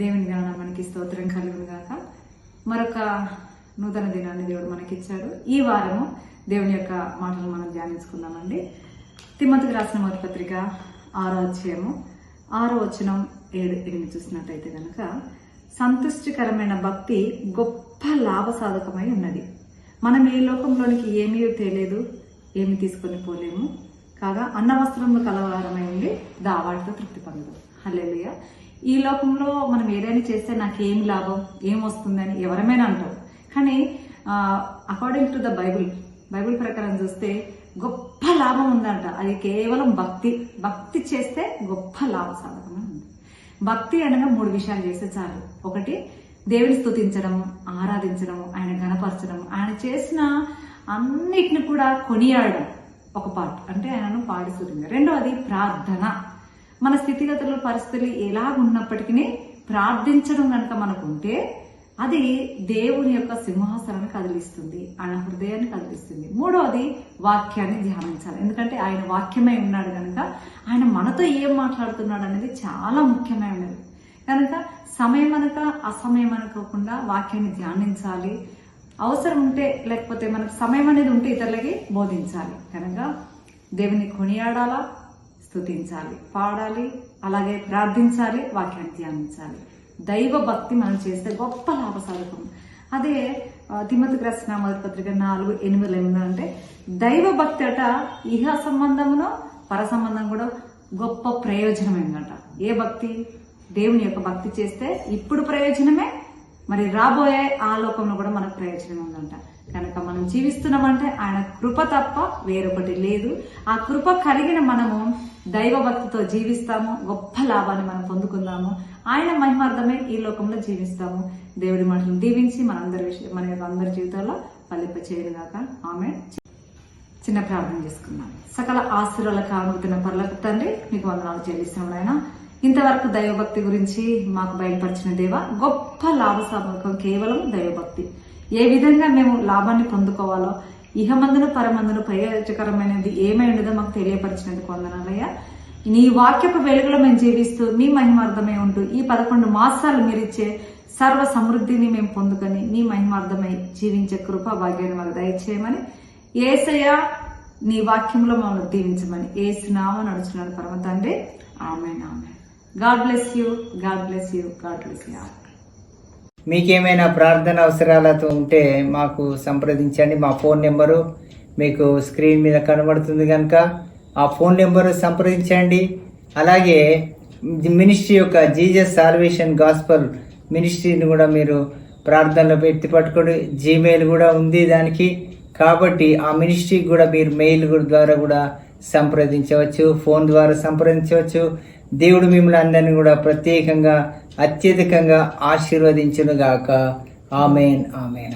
దేవుని నామానికి స్తోత్రం కలుగును గాక. మరొక నూతన దినాన్ని దేవుడు మనకిచ్చాడు. ఈ వారము దేవుని యొక్క మాటలు మనం ధ్యానించుకుందామండి. తిమోతికి రాసిన మొదటి పత్రిక 6వ అధ్యాయము 6వ వచనం 7-8 చూసినట్టయితే కనుక, సంతుష్టికరమైన భక్తి గొప్ప లాభసాధకమై ఉన్నది. మనం ఈ లోకంలోనికి ఏమీ తేలేదు, ఏమి తీసుకొని పోలేము కాగా అన్న వస్త్రములు కలవారమై ఉండి దావాటితో తృప్తి పొందదు. హల్లెలూయా. ఈ లోకంలో మనం ఏదైనా చేస్తే నాకేం లాభం, ఏం వస్తుందని ఎవరమైనా అంటాం. కానీ అకార్డింగ్ టు ద బైబిల్ ప్రకారం చూస్తే గొప్ప లాభం ఉందంట. అది కేవలం భక్తి చేస్తే గొప్ప లాభ సాధకం ఉంది. భక్తి అనగా 3 విషయాలు చేస్తే చాలు. ఒకటి, దేవుని స్తుతించడం, ఆరాధించడం, ఆయన ఘనపరచడం, ఆయన చేసిన అన్నిటిని కూడా కొనియాడడం ఒక పార్ట్, అంటే ఆయనను పాడి స్తుతించడం. రెండవది ప్రార్థన. మన స్థితిగతులు పరిస్థితులు ఎలాగున్నప్పటికీ ప్రార్థించడం కనుక మనకు ఉంటే అది దేవుని యొక్క సింహాసనాన్ని కదిలిస్తుంది, ఆయన హృదయాన్ని కదిలిస్తుంది. మూడవది వాక్యాన్ని ధ్యానించాలి. ఎందుకంటే ఆయన వాక్యమై ఉన్నాడు కనుక ఆయన మనతో ఏం మాట్లాడుతున్నాడు అనేది చాలా ముఖ్యమైనది. కనుక సమయం అనక అసమయం అనుకోకుండా వాక్యాన్ని ధ్యానించాలి. అవసరం ఉంటే, లేకపోతే మనకు సమయం అనేది ఉంటే ఇతరులకి బోధించాలి. కనుక దేవుని కొనియాడాలా, స్తుతించాలి, పాడాలి, అలాగే ప్రార్థించాలి, వాక్యాన్ని ధ్యానించాలి. దైవ భక్తి మనం చేస్తే గొప్ప లాభసాధకం. అదే తిమోతికి రాసిన మొదటి పత్రిక 4:8 ఏమన్నా, దైవ భక్తి అట ఇహ సంబంధమును పర సంబంధం కూడా గొప్ప ప్రయోజనమైందట. ఏ భక్తి? దేవుని యొక్క భక్తి చేస్తే ఇప్పుడు ప్రయోజనమే, మరి రాబోయే ఆ లోకంలో కూడా మనకు ప్రయోజనం ఉందంట. కనుక మనం జీవిస్తున్నామంటే ఆయన కృప తప్ప వేరొకటి లేదు. ఆ కృప కలిగిన మనము దైవ భక్తితో జీవిస్తాము, గొప్ప లాభాన్ని మనం పొందుకుందాము, ఆయన మహిమార్థమే ఈ లోకంలో జీవిస్తాము. దేవుడి మాటలను దీవించి మన అందరి జీవితాల్లో ఫలింప చేయనుగాక. ఆమేన్. చిన్న ప్రార్థన చేసుకున్నాం. సకల ఆశీర్వాదాలకు కానుగుతున్న పరలోక తండ్రి, మీకు వందనాలు చెల్లిస్తున్నాం ఆయన. ఇంతవరకు దైవభక్తి గురించి మాకు బయలుపరిచిన దేవ, గొప్ప లాభసాధకం కేవలం దైవభక్తి. ఏ విధంగా మేము లాభాన్ని పొందుకోవాలో, ఇహమందును పరమందును ప్రయోజకరమైనది ఏమై ఉండదో మాకు తెలియపరిచినందుకు వందనాలయ్యా. నీ వాక్యపు వెలుగులో మేము జీవిస్తూ మీ మహిమార్థమై ఉంటూ ఈ 11 మాసాలు మీరిచ్చే సర్వ సమృద్ధిని మేము పొందుకొని మీ మహిమార్థమై జీవించే కృప భాగ్యాన్ని మాకు దయచేయమని, యేసయ్య నీ వాక్యంలో మమ్మల్ని దీవించమని యేసు నామమున నడుచున్నాడు పరమ తండ్రి. Amen. Amen. God bless you. God bless you. God bless you. మీకేమైనా ప్రార్థన అవసరాలతో ఉంటే మాకు సంప్రదించండి. మా ఫోన్ నెంబరు మీకు స్క్రీన్ మీద కనబడుతుంది కనుక ఆ ఫోన్ నెంబరు సంప్రదించండి. అలాగే మినిస్ట్రీ యొక్క జీసస్ సాల్వేషన్ గాస్పల్ మినిస్ట్రీని కూడా మీరు ప్రార్థనలో పెట్టి పట్టుకోండి. జీమెయిల్ కూడా ఉంది దానికి. కాబట్టి ఆ మినిస్ట్రీకి కూడా మీరు మెయిల్ ద్వారా కూడా సంప్రదించవచ్చు, ఫోన్ ద్వారా సంప్రదించవచ్చు. దేవుడు మిమ్మల్ని అందరినీ కూడా ప్రత్యేకంగా అత్యధికంగా ఆశీర్వదించును గాక. ఆమేన్. ఆమేన్.